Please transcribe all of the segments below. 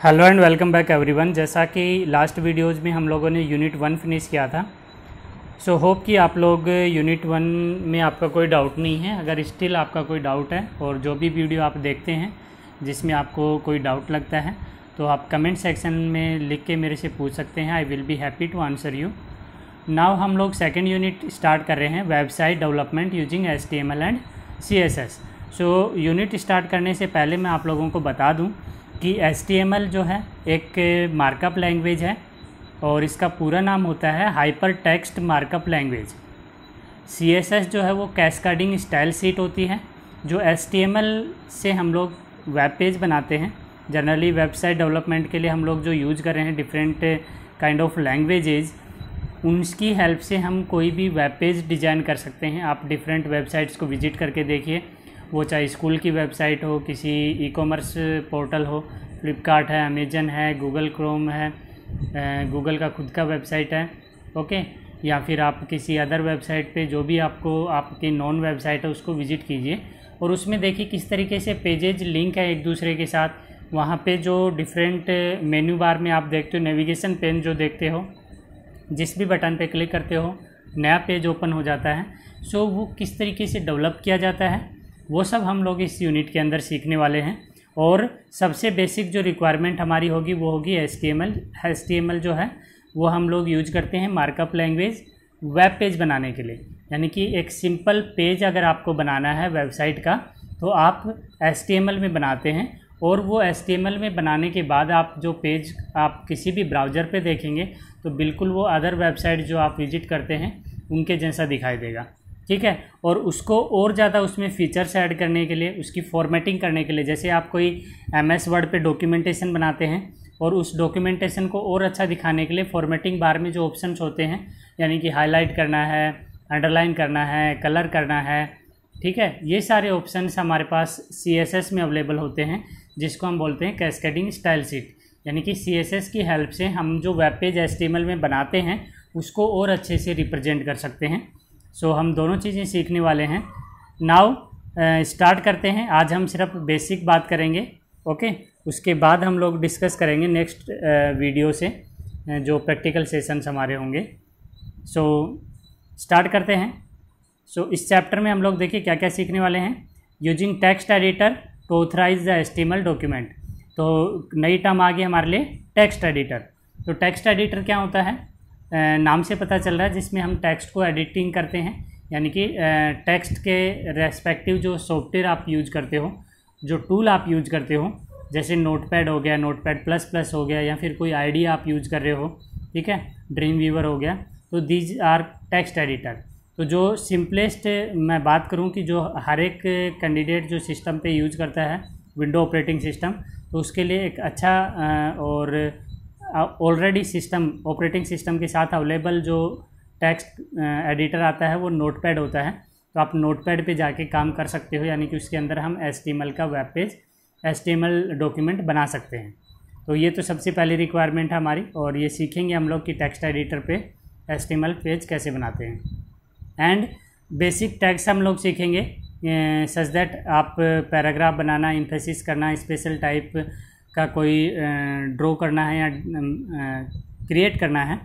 Hello and welcome back everyone. जैसा कि last videos में हम लोगों ने यूनिट 1 फिनिश किया था, सो होप कि आप लोग यूनिट 1 में आपका कोई डाउट नहीं है। अगर स्टिल आपका कोई डाउट है और जो भी वीडियो आप देखते हैं जिसमें आपको कोई डाउट लगता है तो आप कमेंट सेक्शन में लिख के मेरे से पूछ सकते हैं। I will be happy to answer you. Now हम लोग सेकेंड यूनिट स्टार्ट कर रहे हैं, website development using HTML and CSS। So unit start करने से पहले मैं आप लोगों को बता दूं कि HTML जो है एक मार्कअप लैंग्वेज है और इसका पूरा नाम होता है hyper text markup language. CSS जो है वो कैस्केडिंग स्टाइल शीट होती है जो HTML से हम लोग वेब पेज बनाते हैं। जनरली वेबसाइट डेवलपमेंट के लिए हम लोग जो यूज़ कर रहे हैं डिफरेंट काइंड ऑफ लैंग्वेजेस, उनकी हेल्प से हम कोई भी वेब पेज डिज़ाइन कर सकते हैं। आप डिफरेंट वेबसाइट्स को विज़िट करके देखिए, वो चाहे स्कूल की वेबसाइट हो, किसी ई-कॉमर्स पोर्टल हो, फ्लिपकार्ट है, अमेजन है, गूगल क्रोम है, गूगल का खुद का वेबसाइट है, ओके, या फिर आप किसी अदर वेबसाइट पे जो भी आपको आपकी नॉन वेबसाइट है उसको विज़िट कीजिए और उसमें देखिए किस तरीके से पेजेज लिंक है एक दूसरे के साथ। वहाँ पे जो डिफरेंट मेन्यू बार में आप देखते हो, नेविगेशन पेन जो देखते हो, जिस भी बटन पे क्लिक करते हो नया पेज ओपन हो जाता है। सो वो किस तरीके से डेवलप किया जाता है वो सब हम लोग इस यूनिट के अंदर सीखने वाले हैं। और सबसे बेसिक जो रिक्वायरमेंट हमारी होगी वो होगी HTML जो है वो हम लोग यूज करते हैं मार्कअप लैंग्वेज वेब पेज बनाने के लिए। यानी कि एक सिंपल पेज अगर आपको बनाना है वेबसाइट का तो आप HTML में बनाते हैं और वो HTML में बनाने के बाद आप जो पेज आप किसी भी ब्राउज़र पे देखेंगे तो बिल्कुल वो अदर वेबसाइट जो आप विजिट करते हैं उनके जैसा दिखाई देगा, ठीक है। और उसको और ज़्यादा उसमें फ़ीचर्स ऐड करने के लिए, उसकी फॉर्मेटिंग करने के लिए, जैसे आप कोई MS वर्ड पे डॉक्यूमेंटेशन बनाते हैं और उस डॉक्यूमेंटेशन को और अच्छा दिखाने के लिए फॉर्मेटिंग बार में जो ऑप्शंस होते हैं, यानी कि हाईलाइट करना है, अंडरलाइन करना है, कलर करना है, ठीक है, ये सारे ऑप्शंस हमारे पास CSS में अवेलेबल होते हैं जिसको हम बोलते हैं कैस्केडिंग स्टाइल शीट। यानी कि CSS की हेल्प से हम जो वेब पेज HTML में बनाते हैं उसको और अच्छे से रिप्रेजेंट कर सकते हैं। सो हम दोनों चीज़ें सीखने वाले हैं। नाउ स्टार्ट करते हैं। आज हम सिर्फ बेसिक बात करेंगे, ओके। उसके बाद हम लोग डिस्कस करेंगे नेक्स्ट वीडियो से जो प्रैक्टिकल सेशंस हमारे होंगे। सो स्टार्ट करते हैं। सो इस चैप्टर में हम लोग देखिए क्या क्या सीखने वाले हैं। Using text editor to authorize the HTML document. तो नई टर्म आ गई हमारे लिए टेक्स्ट एडिटर। तो टेक्स्ट एडिटर क्या होता है, नाम से पता चल रहा है, जिसमें हम टेक्स्ट को एडिटिंग करते हैं। यानी कि टेक्स्ट के रेस्पेक्टिव जो सॉफ्टवेयर आप यूज करते हो, जो टूल आप यूज करते हो, जैसे नोटपैड हो गया, नोटपैड प्लस हो गया, या फिर कोई आईडी आप यूज कर रहे हो, ठीक है, ड्रीम वीवर हो गया, तो दीज आर टेक्स्ट एडिटर। तो जो सिंपलेस्ट मैं बात करूं कि जो हर एक कैंडिडेट जो सिस्टम पे यूज करता है विंडो ऑपरेटिंग सिस्टम, तो उसके लिए एक अच्छा और ऑलरेडी सिस्टम ऑपरेटिंग सिस्टम के साथ अवेलेबल जो टेक्स्ट एडिटर आता है वो नोटपैड होता है। तो आप नोटपैड पे जाके काम कर सकते हो, यानी कि उसके अंदर हम HTML का वेब पेज, HTML डॉक्यूमेंट बना सकते हैं। तो ये तो सबसे पहली रिक्वायरमेंट है हमारी, और ये सीखेंगे हम लोग कि टेक्स्ट एडिटर पे HTML पेज कैसे बनाते हैं। एंड बेसिक टैग्स हम लोग सीखेंगे सच दैट आप पैराग्राफ बनाना, एम्फेसिस करना, स्पेशल टाइप का कोई ड्रॉ करना है या क्रिएट करना है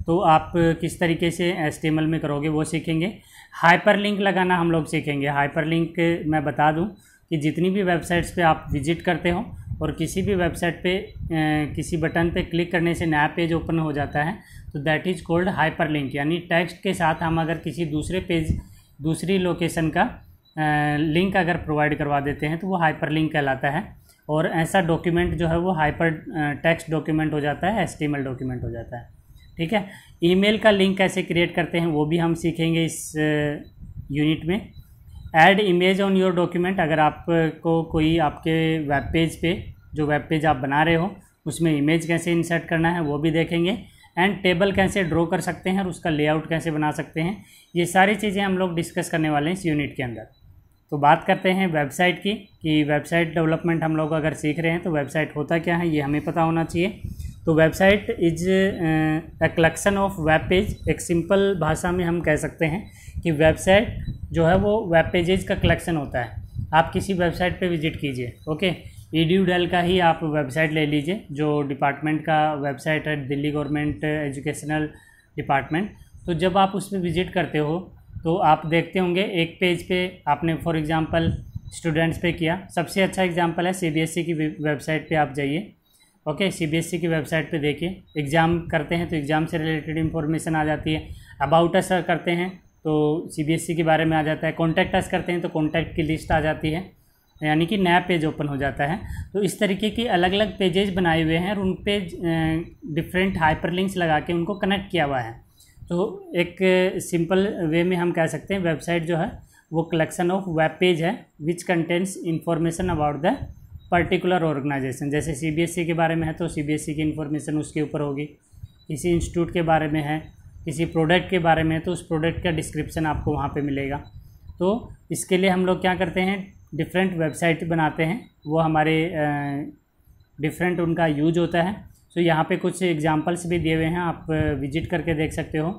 तो आप किस तरीके से HTML में करोगे वो सीखेंगे। हाइपरलिंक लगाना हम लोग सीखेंगे। हाइपरलिंक मैं बता दूं कि जितनी भी वेबसाइट्स पे आप विजिट करते हो और किसी भी वेबसाइट पे किसी बटन पे क्लिक करने से नया पेज ओपन हो जाता है तो दैट इज़ कॉल्ड हाइपरलिंक। यानी टेक्स्ट के साथ हम अगर किसी दूसरे पेज, दूसरी लोकेशन का लिंक अगर प्रोवाइड करवा देते हैं तो वो हाइपरलिंक कहलाता है। और ऐसा डॉक्यूमेंट जो है वो हाइपर टेक्स्ट डॉक्यूमेंट हो जाता है, HTML डॉक्यूमेंट हो जाता है, ठीक है। ईमेल का लिंक कैसे क्रिएट करते हैं वो भी हम सीखेंगे इस यूनिट में। Add image on your document, अगर आपको कोई आपके वेब पेज पे, जो वेब पेज आप बना रहे हो उसमें इमेज कैसे इंसर्ट करना है वो भी देखेंगे। एंड टेबल कैसे ड्रॉ कर सकते हैं और उसका लेआउट कैसे बना सकते हैं, ये सारी चीज़ें हम लोग डिस्कस करने वाले हैं इस यूनिट के अंदर। तो बात करते हैं वेबसाइट की, कि वेबसाइट डेवलपमेंट हम लोग अगर सीख रहे हैं तो वेबसाइट होता क्या है ये हमें पता होना चाहिए। तो website is a collection of web page. एक सिंपल भाषा में हम कह सकते हैं कि वेबसाइट जो है वो वेब पेजेज का कलेक्शन होता है। आप किसी वेबसाइट पे विजिट कीजिए, ओके, EDU-DEL का ही आप वेबसाइट ले लीजिए, जो डिपार्टमेंट का वेबसाइट है, दिल्ली गवर्नमेंट एजुकेशनल डिपार्टमेंट। तो जब आप उस पर विज़िट करते हो तो आप देखते होंगे एक पेज पे आपने फॉर एग्ज़ाम्पल स्टूडेंट्स पे किया। सबसे अच्छा एग्जांपल है CBSE की वेबसाइट पे आप जाइए। ओके, CBSE की वेबसाइट पे देखिए, एग्ज़ाम करते हैं तो एग्ज़ाम से रिलेटेड इन्फॉर्मेशन आ जाती है। अबाउट अस करते हैं तो CBSE के बारे में आ जाता है। कॉन्टैक्ट अस करते हैं तो कॉन्टैक्ट की लिस्ट आ जाती है, यानी कि नया पेज ओपन हो जाता है। तो इस तरीके की अलग अलग पेजेस बनाए हुए हैं और उन पे डिफरेंट हाइपरलिंक्स लगा के उनको कनेक्ट किया हुआ है। तो एक सिंपल वे में हम कह सकते हैं वेबसाइट जो है वो कलेक्शन ऑफ वेब पेज है which contents information about the particular organization. जैसे CBSE के बारे में है तो CBSE की इन्फॉर्मेशन उसके ऊपर होगी, किसी इंस्टीट्यूट के बारे में है, किसी प्रोडक्ट के बारे में है तो उस प्रोडक्ट का डिस्क्रिप्शन आपको वहाँ पे मिलेगा। तो इसके लिए हम लोग क्या करते हैं, डिफरेंट वेबसाइट बनाते हैं, वो हमारे डिफरेंट उनका यूज होता है। तो यहाँ पे कुछ एग्जांपल्स भी दिए हुए हैं, आप विजिट करके देख सकते हो।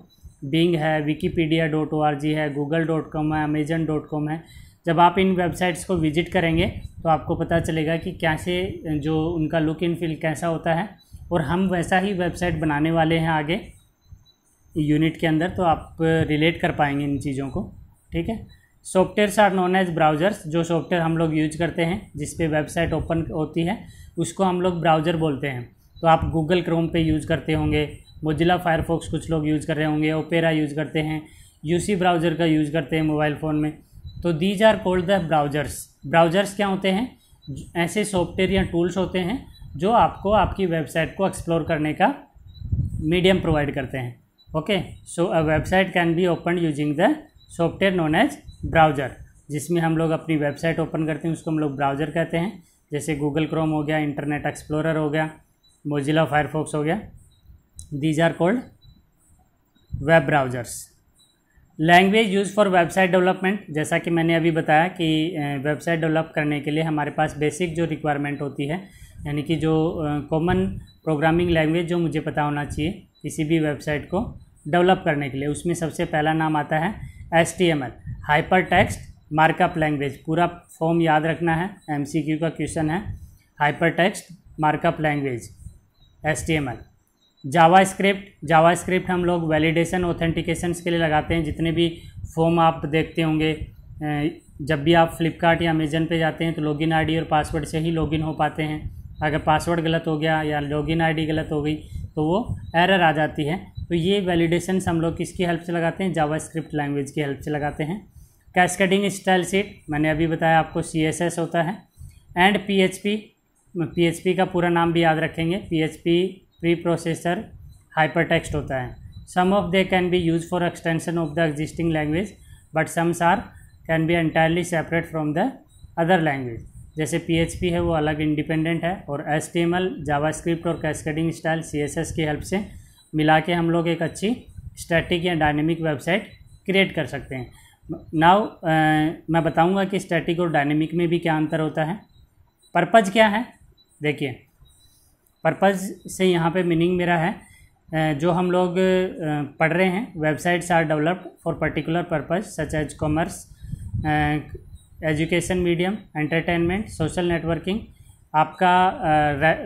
बिंग है, wikipedia.org है, google.com है, amazon.com है। जब आप इन वेबसाइट्स को विजिट करेंगे तो आपको पता चलेगा कि कैसे जो उनका लुक एंड फील कैसा होता है, और हम वैसा ही वेबसाइट बनाने वाले हैं आगे यूनिट के अंदर, तो आप रिलेट कर पाएंगे इन चीज़ों को। ठीक है। Softwares are known as browsers. जो सॉफ्टवेयर हम लोग यूज करते हैं जिस पे वेबसाइट ओपन होती है उसको हम लोग ब्राउज़र बोलते हैं। तो आप गूगल क्रोम पे यूज़ करते होंगे, मोजिला फायरफॉक्स कुछ लोग यूज़ कर रहे होंगे, ओपेरा यूज़ करते हैं, UC ब्राउज़र का यूज़ करते हैं मोबाइल फ़ोन में। तो these are called the browsers. Browsers क्या होते हैं, ऐसे सॉफ्टवेयर या टूल्स होते हैं जो आपको आपकी वेबसाइट को एक्सप्लोर करने का मीडियम प्रोवाइड करते हैं। Okay, so a website can be open using the software known Edge browser. जिसमें हम लोग अपनी वेबसाइट ओपन करते हैं उसको हम लोग ब्राउज़र कहते हैं। जैसे गूगल क्रोम हो गया, इंटरनेट एक्सप्लोरर हो गया, मोजिला फायरफॉक्स हो गया, these are called web browsers. Language use for website development. जैसा कि मैंने अभी बताया कि वेबसाइट डेवलप करने के लिए हमारे पास बेसिक जो रिक्वायरमेंट होती है, यानी कि जो कॉमन प्रोग्रामिंग लैंग्वेज जो मुझे पता होना चाहिए किसी भी वेबसाइट को डेवलप करने के लिए, उसमें सबसे पहला नाम आता है HTML, hyper text markup language. पूरा फॉर्म याद रखना है, MCQ का क्वेश्चन है। Hyper text markup language HTML। JavaScript हम लोग वैलिडेशन ऑथेंटिकेशंस के लिए लगाते हैं। जितने भी फॉर्म आप देखते होंगे, जब भी आप फ्लिपकार्ट या अमेजन पे जाते हैं तो लॉगिन आईडी और पासवर्ड से ही लॉगिन हो पाते हैं। अगर पासवर्ड गलत हो गया या लॉगिन आईडी गलत हो गई तो वो एरर आ जाती है। तो ये वैलिडेशंस हम लोग किसकी हेल्प से लगाते हैं, जावास्क्रिप्ट लैंग्वेज की हेल्प से लगाते हैं। कैस्केडिंग स्टाइल शीट मैंने अभी बताया आपको, CSS होता है। एंड PHP का पूरा नाम भी याद रखेंगे, PHP preprocessor hypertext होता है। Some of they can be use for extension of the existing language but sums are can be entirely separate from the other language. जैसे PHP है वो अलग इंडिपेंडेंट है, और HTML जावास्क्रिप्ट और cascading style CSS की हेल्प से मिला के हम लोग एक अच्छी स्टैटिक या डायनेमिक वेबसाइट क्रिएट कर सकते हैं। नाउ मैं बताऊंगा कि स्टैटिक और डायनेमिक में भी क्या अंतर होता है। पर्पज़ क्या है, देखिए पर्पज़ से यहाँ पे मीनिंग मेरा है जो हम लोग पढ़ रहे हैं, websites are developed for particular purpose such as commerce, education, medium, entertainment, social networking. आपका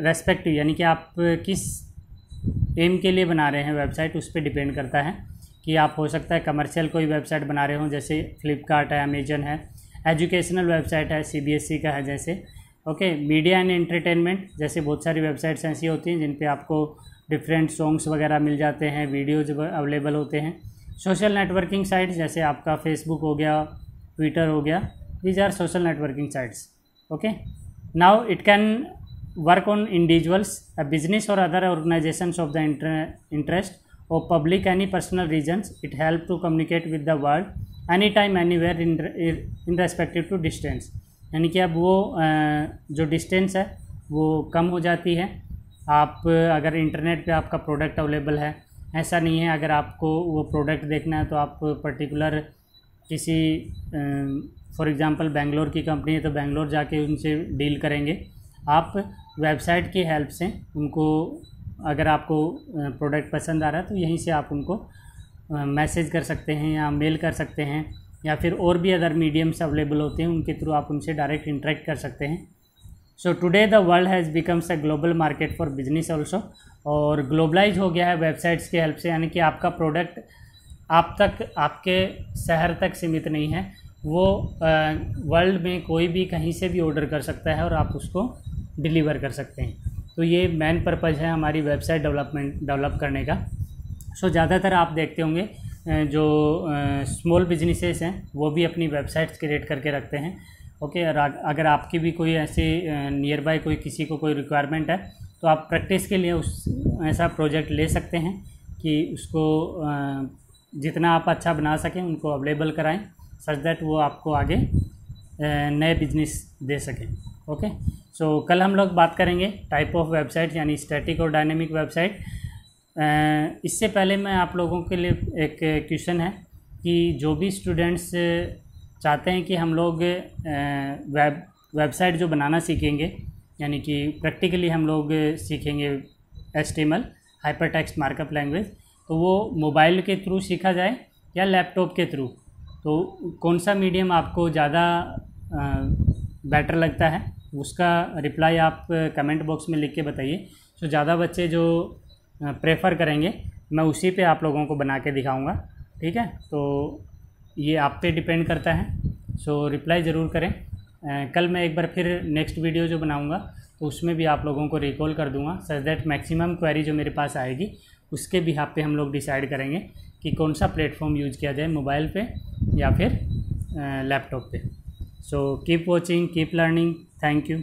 रेस्पेक्टिव यानी कि आप किस एम के लिए बना रहे हैं वेबसाइट, उस पर डिपेंड करता है कि आप हो सकता है कमर्शियल कोई वेबसाइट बना रहे हो, जैसे फ्लिपकार्ट है, अमेजन है। एजुकेशनल वेबसाइट है, CBSE का है जैसे। ओके, मीडिया एंड एंटरटेनमेंट, जैसे बहुत सारी वेबसाइट्स ऐसी होती हैं जिन पे आपको डिफरेंट सॉन्ग्स वगैरह मिल जाते हैं, वीडियोज अवेलेबल होते हैं। सोशल नेटवर्किंग साइट्स जैसे आपका फेसबुक हो गया, ट्विटर हो गया, these are social networking sites. Okay, now it can work on individuals, a business और other organisations of the interest और public any personal reasons. It help to communicate with the world any time anywhere in respective to distance. यानी कि अब वो जो distance है वो कम हो जाती है। आप अगर इंटरनेट पे आपका प्रोडक्ट अवेलेबल है, ऐसा नहीं है अगर आपको वो प्रोडक्ट देखना है तो आप पर्टिकुलर किसी फॉर एग्जांपल बेंगलोर की कंपनी है तो बेंगलोर जाके उनसे डील करेंगे। आप वेबसाइट की हेल्प से उनको, अगर आपको प्रोडक्ट पसंद आ रहा है तो यहीं से आप उनको मैसेज कर सकते हैं या मेल कर सकते हैं, या फिर और भी अदर मीडियम्स अवेलेबल होते हैं उनके थ्रू आप उनसे डायरेक्ट इंटरेक्ट कर सकते हैं। So today the world has becomes a global market for business also, और ग्लोबलाइज हो गया है वेबसाइट्स की हेल्प से, यानी कि आपका प्रोडक्ट आप तक, आपके शहर तक सीमित नहीं है, वो वर्ल्ड में कोई भी कहीं से भी ऑर्डर कर सकता है और आप उसको डिलीवर कर सकते हैं। तो ये मेन पर्पज़ है हमारी वेबसाइट डेवलप करने का। सो ज़्यादातर आप देखते होंगे जो स्मॉल बिजनेसेस हैं वो भी अपनी वेबसाइट्स क्रिएट करके रखते हैं। ओके, और अगर आपकी भी कोई ऐसे नियर बाय कोई किसी को कोई रिक्वायरमेंट है तो आप प्रैक्टिस के लिए उस ऐसा प्रोजेक्ट ले सकते हैं कि उसको जितना आप अच्छा बना सकें उनको अवेलेबल कराएं, सच दैट वो आपको आगे नए बिजनेस दे सकें। ओके, सो कल हम लोग बात करेंगे टाइप ऑफ वेबसाइट, यानी स्टैटिक और डायनेमिक वेबसाइट। इससे पहले मैं आप लोगों के लिए एक क्वेश्चन है कि जो भी स्टूडेंट्स चाहते हैं कि हम लोग वेबसाइट जो बनाना सीखेंगे, यानी कि प्रैक्टिकली हम लोग सीखेंगे HTML हाइपरटेक्स्ट मार्कअप लैंग्वेज, तो वो मोबाइल के थ्रू सीखा जाए या लैपटॉप के थ्रू, तो कौन सा मीडियम आपको ज़्यादा बेटर लगता है उसका रिप्लाई आप कमेंट बॉक्स में लिख के बताइए। तो ज़्यादा बच्चे जो प्रेफर करेंगे मैं उसी पे आप लोगों को बना के दिखाऊंगा, ठीक है। तो ये आप पे डिपेंड करता है, सो रिप्लाई ज़रूर करें। कल मैं एक बार फिर नेक्स्ट वीडियो जो बनाऊंगा तो उसमें भी आप लोगों को रिकॉल कर दूंगा, सच दैट मैक्सिमम क्वेरी जो मेरे पास आएगी उसके बिहाफ पे हम लोग डिसाइड करेंगे कि कौन सा प्लेटफॉर्म यूज किया जाए, मोबाइल पे या फिर लैपटॉप पे। So keep watching, keep learning, thank you.